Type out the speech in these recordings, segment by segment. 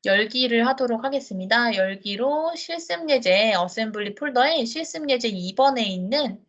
열기를 하도록 하겠습니다. 열기로 실습예제 어셈블리 폴더에 실습예제 2번에 있는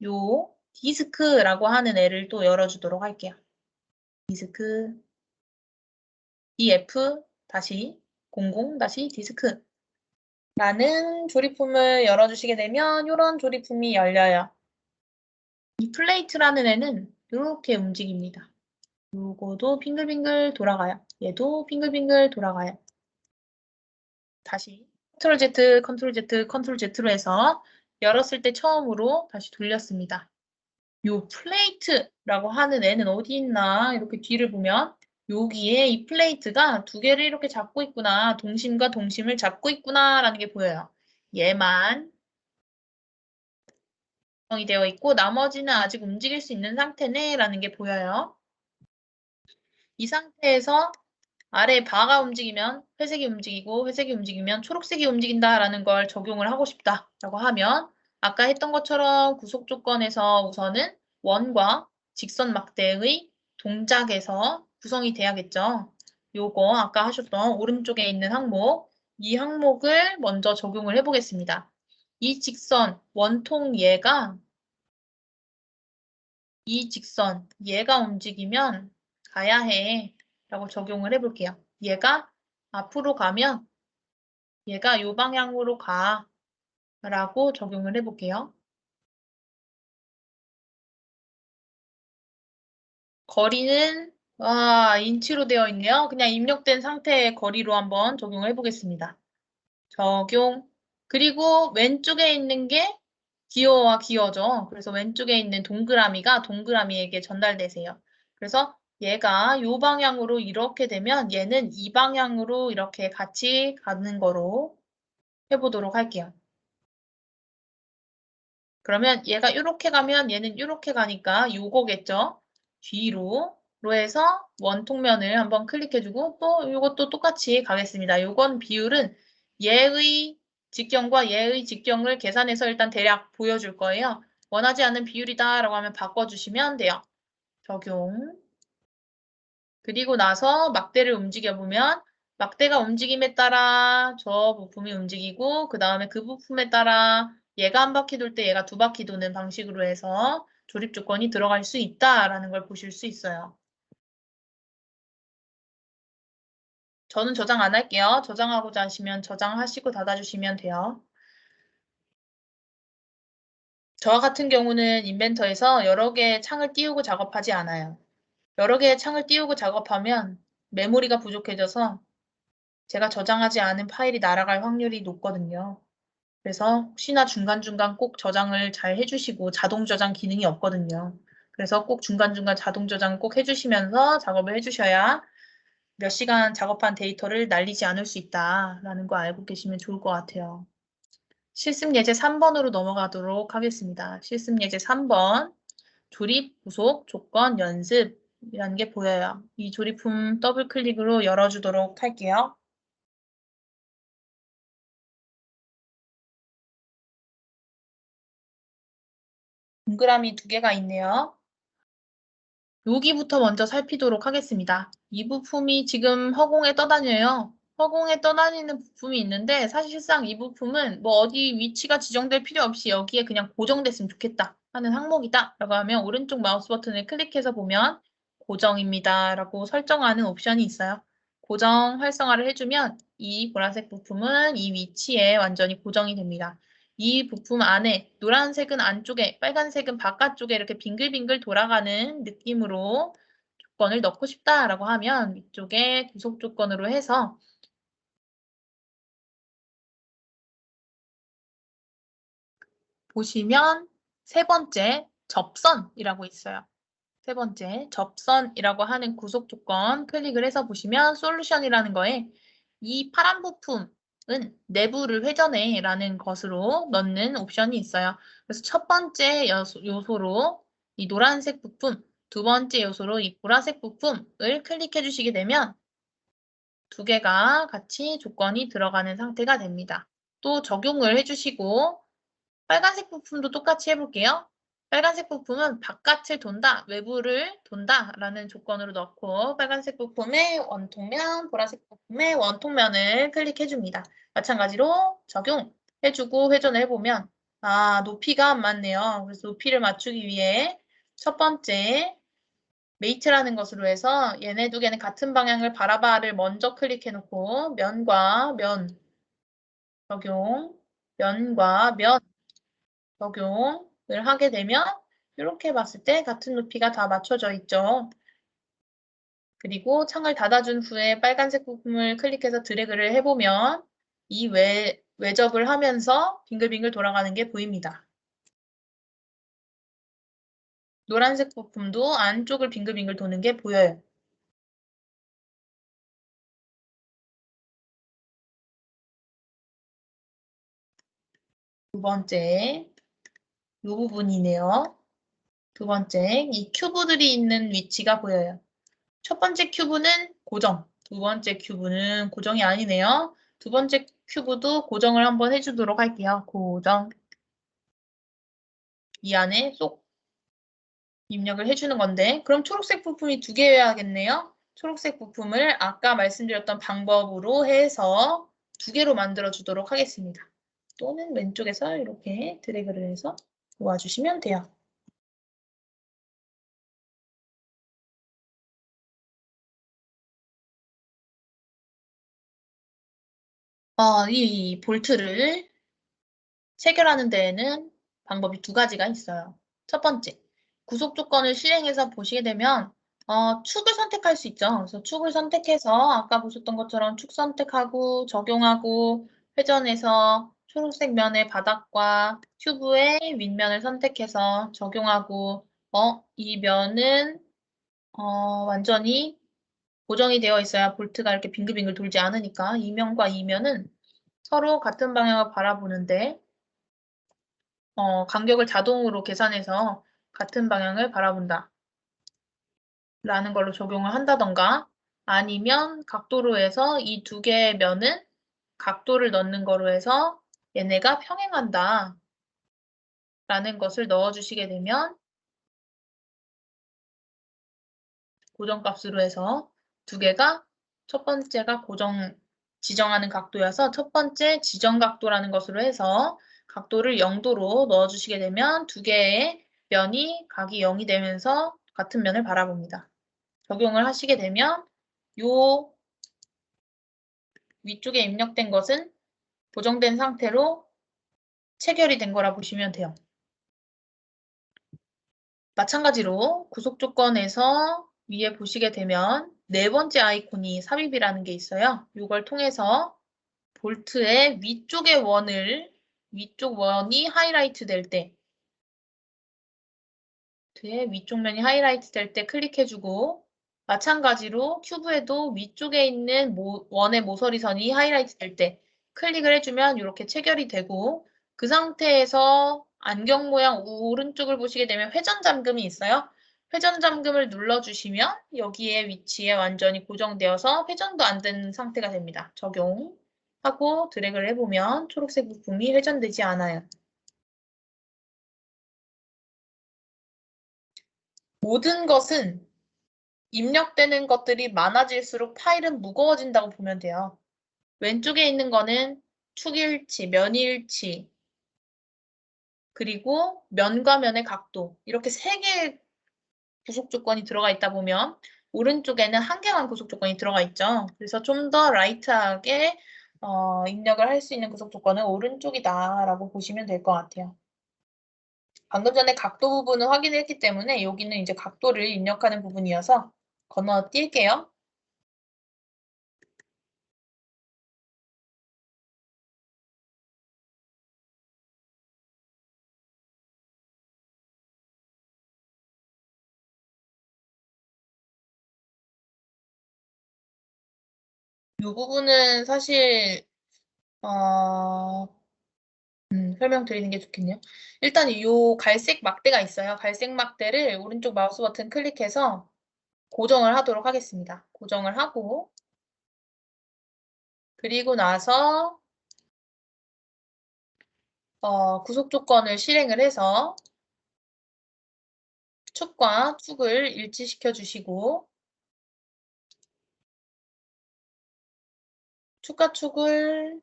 요 디스크라고 하는 애를 또 열어주도록 할게요. 디스크 df-00-디스크 라는 조립품을 열어주시게 되면 이런 조립품이 열려요. 이 플레이트라는 애는 이렇게 움직입니다. 요거도 빙글빙글 돌아가요. 얘도 빙글빙글 돌아가요. 다시 컨트롤 Z, 컨트롤 Z, 컨트롤 Z로 해서 열었을 때 처음으로 다시 돌렸습니다. 요 플레이트라고 하는 애는 어디 있나 이렇게 뒤를 보면 여기에 이 플레이트가 두 개를 이렇게 잡고 있구나. 동심과 동심을 잡고 있구나 라는 게 보여요. 얘만 구성이 되어 있고 나머지는 아직 움직일 수 있는 상태네 라는 게 보여요. 이 상태에서 아래 바가 움직이면 회색이 움직이고 회색이 움직이면 초록색이 움직인다라는 걸 적용을 하고 싶다라고 하면 아까 했던 것처럼 구속 조건에서 우선은 원과 직선 막대의 동작에서 구성이 돼야겠죠. 요거 아까 하셨던 오른쪽에 있는 항목, 이 항목을 먼저 적용을 해보겠습니다. 이 직선, 원통 이 직선, 얘가 움직이면 가야 해 라고 적용을 해볼게요. 얘가 앞으로 가면 얘가 이 방향으로 가 라고 적용을 해볼게요. 거리는 인치로 되어 있네요. 그냥 입력된 상태의 거리로 한번 적용을 해보겠습니다. 적용. 그리고 왼쪽에 있는 게 기어와 기어죠. 그래서 왼쪽에 있는 동그라미가 동그라미에게 전달되세요. 그래서 얘가 이 방향으로 이렇게 되면 얘는 이 방향으로 이렇게 같이 가는 거로 해보도록 할게요. 그러면 얘가 이렇게 가면 얘는 이렇게 가니까 요거겠죠. 뒤로 해서 원통면을 한번 클릭해주고 또 이것도 똑같이 가겠습니다. 요건 비율은 얘의 직경과 얘의 직경을 계산해서 일단 대략 보여줄 거예요. 원하지 않는 비율이다 라고 하면 바꿔주시면 돼요. 적용. 그리고 나서 막대를 움직여보면 막대가 움직임에 따라 저 부품이 움직이고 그 다음에 그 부품에 따라 얘가 한 바퀴 돌 때 얘가 두 바퀴 도는 방식으로 해서 조립 조건이 들어갈 수 있다라는 걸 보실 수 있어요. 저는 저장 안 할게요. 저장하고자 하시면 저장하시고 닫아주시면 돼요. 저와 같은 경우는 인벤터에서 여러 개의 창을 띄우고 작업하지 않아요. 여러 개의 창을 띄우고 작업하면 메모리가 부족해져서 제가 저장하지 않은 파일이 날아갈 확률이 높거든요. 그래서 혹시나 중간중간 꼭 저장을 잘 해주시고 자동 저장 기능이 없거든요. 그래서 꼭 중간중간 자동 저장 꼭 해주시면서 작업을 해주셔야 몇 시간 작업한 데이터를 날리지 않을 수 있다라는 거 알고 계시면 좋을 것 같아요. 실습 예제 3번으로 넘어가도록 하겠습니다. 실습 예제 3번 조립, 구속, 조건, 연습이라는 게 보여요. 이 조립품 더블 클릭으로 열어주도록 할게요. 동그라미 두 개가 있네요. 여기부터 먼저 살피도록 하겠습니다. 이 부품이 지금 허공에 떠다녀요. 허공에 떠다니는 부품이 있는데 사실상 이 부품은 뭐 어디 위치가 지정될 필요 없이 여기에 그냥 고정됐으면 좋겠다 하는 항목이다 라고 하면 오른쪽 마우스 버튼을 클릭해서 보면 고정입니다 라고 설정하는 옵션이 있어요. 고정 활성화를 해주면 이 보라색 부품은 이 위치에 완전히 고정이 됩니다. 이 부품 안에 노란색은 안쪽에, 빨간색은 바깥쪽에 이렇게 빙글빙글 돌아가는 느낌으로 조건을 넣고 싶다라고 하면 위쪽에 구속 조건으로 해서 보시면 세 번째 접선이라고 있어요. 세 번째 접선이라고 하는 구속 조건 클릭을 해서 보시면 솔루션이라는 거에 이 파란 부품은 내부를 회전해 라는 것으로 넣는 옵션이 있어요. 그래서 첫 번째 요소로 이 노란색 부품, 두 번째 요소로 이 보라색 부품을 클릭해 주시게 되면 두 개가 같이 조건이 들어가는 상태가 됩니다. 또 적용을 해주시고 빨간색 부품도 똑같이 해볼게요. 빨간색 부품은 바깥을 돈다, 외부를 돈다 라는 조건으로 넣고 빨간색 부품의 원통면, 보라색 부품의 원통면을 클릭해줍니다. 마찬가지로 적용해주고 회전을 해보면 높이가 안 맞네요. 그래서 높이를 맞추기 위해 첫 번째 메이트라는 것으로 해서 얘네 두 개는 같은 방향을 바라봐를 먼저 클릭해놓고 면과 면 적용, 면과 면 적용을 하게 되면 이렇게 봤을 때 같은 높이가 다 맞춰져 있죠. 그리고 창을 닫아준 후에 빨간색 부품을 클릭해서 드래그를 해보면 이 외접을 하면서 빙글빙글 돌아가는 게 보입니다. 노란색 부품도 안쪽을 빙글빙글 도는 게 보여요. 두 번째, 이 부분이네요. 두 번째, 이 큐브들이 있는 위치가 보여요. 첫 번째 큐브는 고정, 두 번째 큐브는 고정이 아니네요. 두 번째 큐브도 고정을 한번 해주도록 할게요. 고정. 이 안에 쏙 입력을 해주는 건데 그럼 초록색 부품이 두 개여야겠네요. 초록색 부품을 아까 말씀드렸던 방법으로 해서 두 개로 만들어 주도록 하겠습니다. 또는 왼쪽에서 이렇게 드래그를 해서 놓아주시면 돼요. 이 볼트를 체결하는 데에는 방법이 두 가지가 있어요. 첫 번째, 구속 조건을 실행해서 보시게 되면 축을 선택할 수 있죠. 그래서 축을 선택해서 아까 보셨던 것처럼 축 선택하고 적용하고 회전해서 초록색 면의 바닥과 튜브의 윗면을 선택해서 적용하고 이 면은 완전히 고정이 되어 있어야 볼트가 이렇게 빙글빙글 돌지 않으니까 이 면과 이 면은 서로 같은 방향을 바라보는데 간격을 자동으로 계산해서 같은 방향을 바라본다 라는 걸로 적용을 한다던가 아니면 각도로 해서 이 두 개의 면은 각도를 넣는 거로 해서 얘네가 평행한다 라는 것을 넣어주시게 되면 고정값으로 해서 두 개가 첫 번째가 지정하는 각도여서 첫 번째 지정 각도라는 것으로 해서 각도를 0도로 넣어주시게 되면 두 개의 면이 각이 0이 되면서 같은 면을 바라봅니다. 적용을 하시게 되면 요 위쪽에 입력된 것은 고정된 상태로 체결이 된 거라 보시면 돼요. 마찬가지로 구속 조건에서 위에 보시게 되면 네 번째 아이콘이 삽입이라는 게 있어요. 이걸 통해서 볼트의 위쪽 원이 하이라이트 될 때, 위쪽 면이 하이라이트 될 때 클릭해주고 마찬가지로 큐브에도 위쪽에 있는 원의 모서리선이 하이라이트 될 때 클릭을 해주면 이렇게 체결이 되고 그 상태에서 안경 모양 오른쪽을 보시게 되면 회전 잠금이 있어요. 회전 잠금을 눌러주시면 여기에 위치에 완전히 고정되어서 회전도 안 되는 상태가 됩니다. 적용하고 드래그를 해보면 초록색 부품이 회전되지 않아요. 모든 것은 입력되는 것들이 많아질수록 파일은 무거워진다고 보면 돼요. 왼쪽에 있는 거는 축일치, 면일치, 그리고 면과 면의 각도 이렇게 세 개의 구속 조건이 들어가 있다 보면 오른쪽에는 한 개만 구속 조건이 들어가 있죠. 그래서 좀 더 라이트하게 입력을 할 수 있는 구속 조건은 오른쪽이다라고 보시면 될 것 같아요. 방금 전에 각도 부분은 확인했기 때문에 여기는 이제 각도를 입력하는 부분이어서 건너뛸게요. 이 부분은 사실 설명드리는 게 좋겠네요. 일단 이 갈색 막대가 있어요. 갈색 막대를 오른쪽 마우스 버튼 클릭해서 고정을 하도록 하겠습니다. 고정을 하고 그리고 나서 구속 조건을 실행을 해서 축과 축을 일치시켜 주시고 축과 축을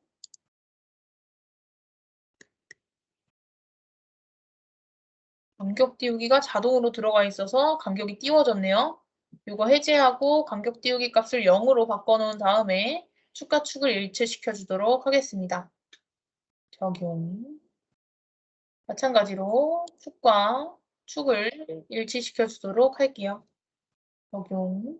간격 띄우기가 자동으로 들어가 있어서 간격이 띄워졌네요. 이거 해제하고 간격 띄우기 값을 0으로 바꿔놓은 다음에 축과 축을 일치시켜 주도록 하겠습니다. 적용. 마찬가지로 축과 축을 일치시켜 주도록 할게요. 적용.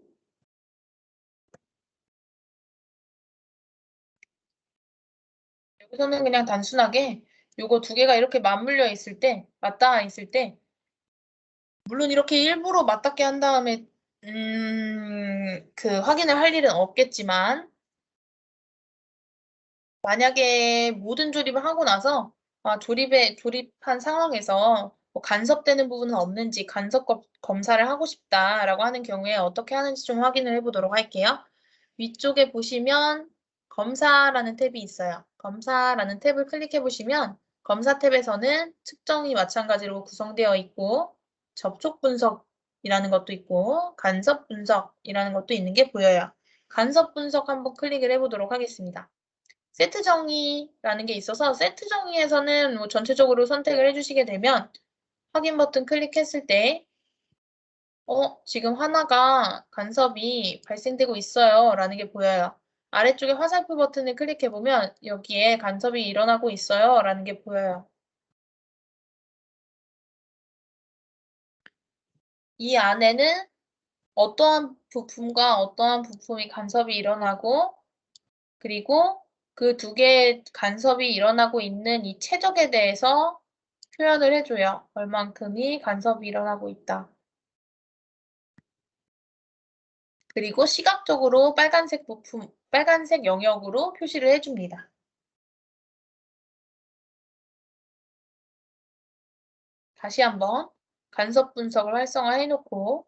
여기서는 그냥 단순하게 요거 두 개가 이렇게 맞물려 있을 때, 맞닿아 있을 때, 물론 이렇게 일부러 맞닿게 한 다음에 그 확인을 할 일은 없겠지만 만약에 모든 조립을 하고 나서 조립한 상황에서 뭐 간섭되는 부분은 없는지 간섭 검사를 하고 싶다라고 하는 경우에 어떻게 하는지 좀 확인을 해보도록 할게요. 위쪽에 보시면 검사라는 탭이 있어요. 검사라는 탭을 클릭해 보시면 검사 탭에서는 측정이 마찬가지로 구성되어 있고 접촉 분석이라는 것도 있고 간섭 분석이라는 것도 있는 게 보여요. 간섭 분석 한번 클릭을 해보도록 하겠습니다. 세트 정의라는 게 있어서 세트 정의에서는 뭐 전체적으로 선택을 해주시게 되면 확인 버튼 클릭했을 때 지금 하나가 간섭이 발생되고 있어요 라는 게 보여요. 아래쪽에 화살표 버튼을 클릭해 보면 여기에 간섭이 일어나고 있어요 라는 게 보여요. 이 안에는 어떠한 부품과 어떠한 부품이 간섭이 일어나고 그리고 그 두 개의 간섭이 일어나고 있는 이 최적에 대해서 표현을 해줘요. 얼만큼이 간섭이 일어나고 있다. 그리고 시각적으로 빨간색 영역으로 표시를 해줍니다. 다시 한번 간섭 분석을 활성화해놓고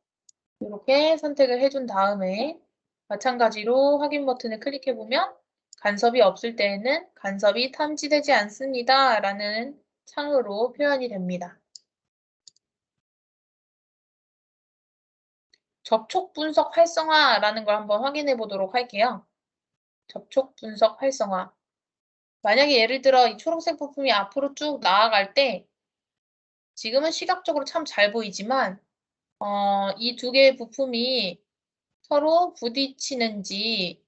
이렇게 선택을 해준 다음에 마찬가지로 확인 버튼을 클릭해보면 간섭이 없을 때에는 간섭이 탐지되지 않습니다 라는 창으로 표현이 됩니다. 접촉 분석 활성화라는 걸 한번 확인해 보도록 할게요. 접촉 분석 활성화. 만약에 예를 들어 이 초록색 부품이 앞으로 쭉 나아갈 때 지금은 시각적으로 참 잘 보이지만 이 두 개의 부품이 서로 부딪히는지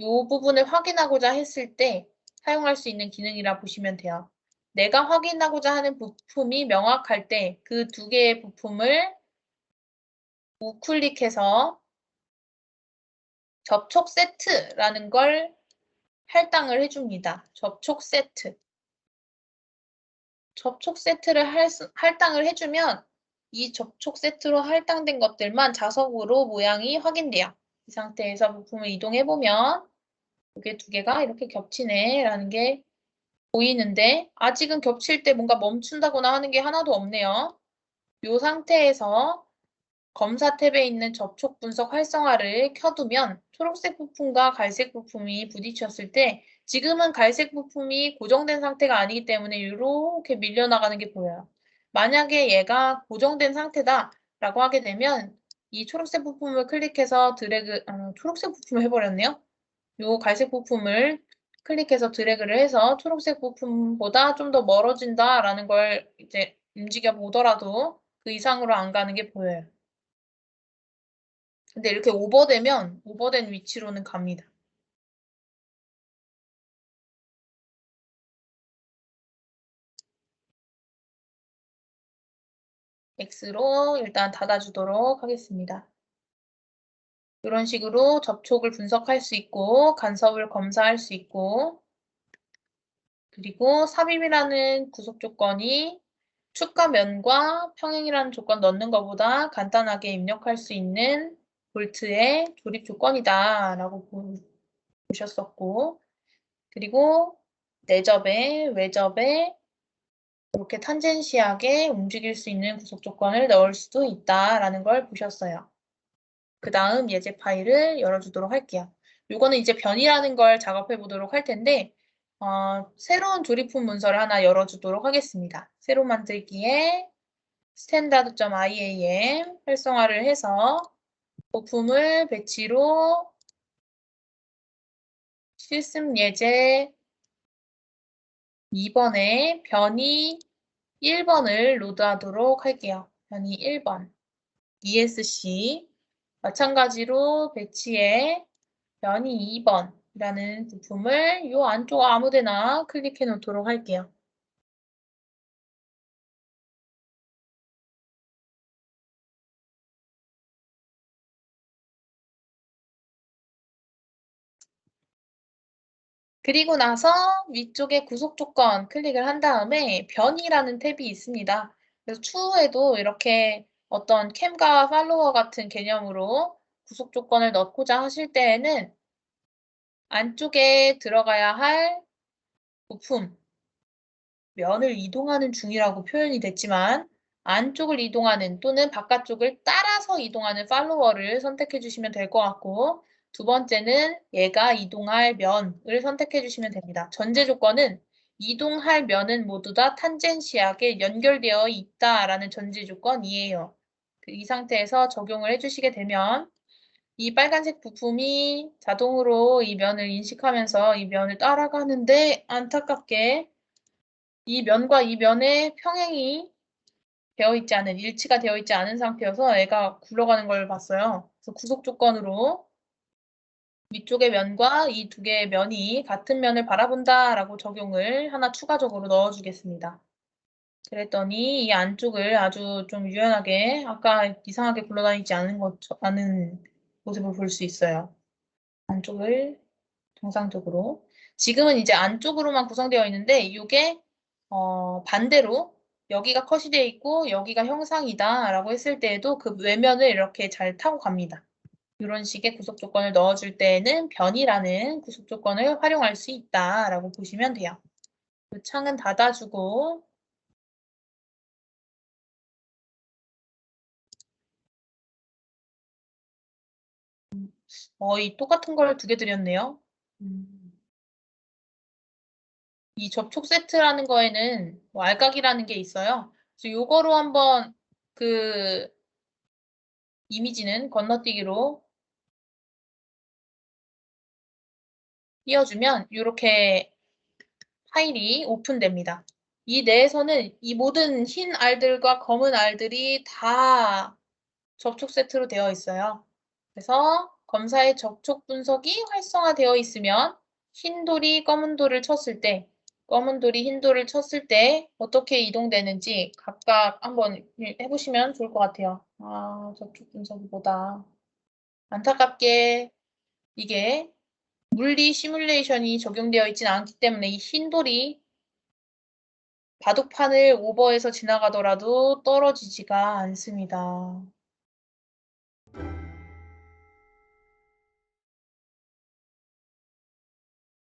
이 부분을 확인하고자 했을 때 사용할 수 있는 기능이라 보시면 돼요. 내가 확인하고자 하는 부품이 명확할 때 그 두 개의 부품을 우클릭해서 접촉 세트라는 걸 할당을 해줍니다. 접촉 세트. 접촉 세트를 할당을 해주면 이 접촉 세트로 할당된 것들만 자석으로 모양이 확인돼요. 이 상태에서 부품을 이동해보면 이게 두 개가 이렇게 겹치네 라는 게 보이는데 아직은 겹칠 때 뭔가 멈춘다거나 하는 게 하나도 없네요. 이 상태에서 검사 탭에 있는 접촉 분석 활성화를 켜두면 초록색 부품과 갈색 부품이 부딪혔을 때 지금은 갈색 부품이 고정된 상태가 아니기 때문에 이렇게 밀려나가는 게 보여요. 만약에 얘가 고정된 상태다라고 하게 되면 이 초록색 부품을 클릭해서 초록색 부품을 해버렸네요. 이 갈색 부품을 클릭해서 드래그를 해서 초록색 부품보다 좀 더 멀어진다라는 걸 이제 움직여 보더라도 그 이상으로 안 가는 게 보여요. 근데 이렇게 오버되면 오버된 위치로는 갑니다. X로 일단 닫아주도록 하겠습니다. 이런 식으로 접촉을 분석할 수 있고 간섭을 검사할 수 있고 그리고 삽입이라는 구속 조건이 축과 면과 평행이라는 조건 넣는 것보다 간단하게 입력할 수 있는 볼트의 조립 조건이다 라고 보셨었고 그리고 내접에 외접에 이렇게 탄젠시하게 움직일 수 있는 구속 조건을 넣을 수도 있다라는 걸 보셨어요. 그 다음 예제 파일을 열어주도록 할게요. 이거는 이제 변이라는 걸 작업해 보도록 할 텐데 새로운 조립품 문서를 하나 열어주도록 하겠습니다. 새로 만들기에 standard.iam 활성화를 해서 부품을 배치로 실습 예제 2번에 변이 1번을 로드하도록 할게요. 변이 1번 ESC 마찬가지로 배치에 변이 2번이라는 부품을 이 안쪽 아무데나 클릭해 놓도록 할게요. 그리고 나서 위쪽에 구속 조건 클릭을 한 다음에 변이라는 탭이 있습니다. 그래서 추후에도 이렇게 어떤 캠과 팔로워 같은 개념으로 구속 조건을 넣고자 하실 때에는 안쪽에 들어가야 할 부품, 면을 이동하는 중이라고 표현이 됐지만 안쪽을 이동하는 또는 바깥쪽을 따라서 이동하는 팔로워를 선택해 주시면 될 것 같고 두 번째는 얘가 이동할 면을 선택해 주시면 됩니다. 전제 조건은 이동할 면은 모두 다 탄젠시하게 연결되어 있다라는 전제 조건이에요. 이 상태에서 적용을 해주시게 되면 이 빨간색 부품이 자동으로 이 면을 인식하면서 이 면을 따라가는데 안타깝게 이 면과 이 면의 평행이 되어 있지 않은, 일치가 되어 있지 않은 상태여서 애가 굴러가는 걸 봤어요. 그래서 구속 조건으로 위쪽의 면과 이 두 개의 면이 같은 면을 바라본다 라고 적용을 하나 추가적으로 넣어주겠습니다. 그랬더니 이 안쪽을 아주 좀 유연하게 아까 이상하게 굴러다니지 않은 모습을 볼 수 있어요. 안쪽을 정상적으로. 지금은 이제 안쪽으로만 구성되어 있는데 이게 반대로 여기가 컷이 되어 있고 여기가 형상이다 라고 했을 때에도 그 외면을 이렇게 잘 타고 갑니다. 이런 식의 구속 조건을 넣어줄 때에는 변이라는 구속 조건을 활용할 수 있다라고 보시면 돼요. 그 창은 닫아주고 이 똑같은 걸 두 개 드렸네요. 이 접촉 세트라는 거에는 뭐 알각이라는 게 있어요. 그래서 요거로 한번 그 이미지는 건너뛰기로 띄워주면 이렇게 파일이 오픈됩니다. 이 내에서는 이 모든 흰 알들과 검은 알들이 다 접촉 세트로 되어 있어요. 그래서 검사의 접촉 분석이 활성화되어 있으면 흰 돌이 검은 돌을 쳤을 때, 검은 돌이 흰 돌을 쳤을 때 어떻게 이동되는지 각각 한번 해보시면 좋을 것 같아요. 접촉 분석이 뭐다. 안타깝게 이게 물리 시뮬레이션이 적용되어 있지는 않기 때문에 이 흰 돌이 바둑판을 오버해서 지나가더라도 떨어지지가 않습니다.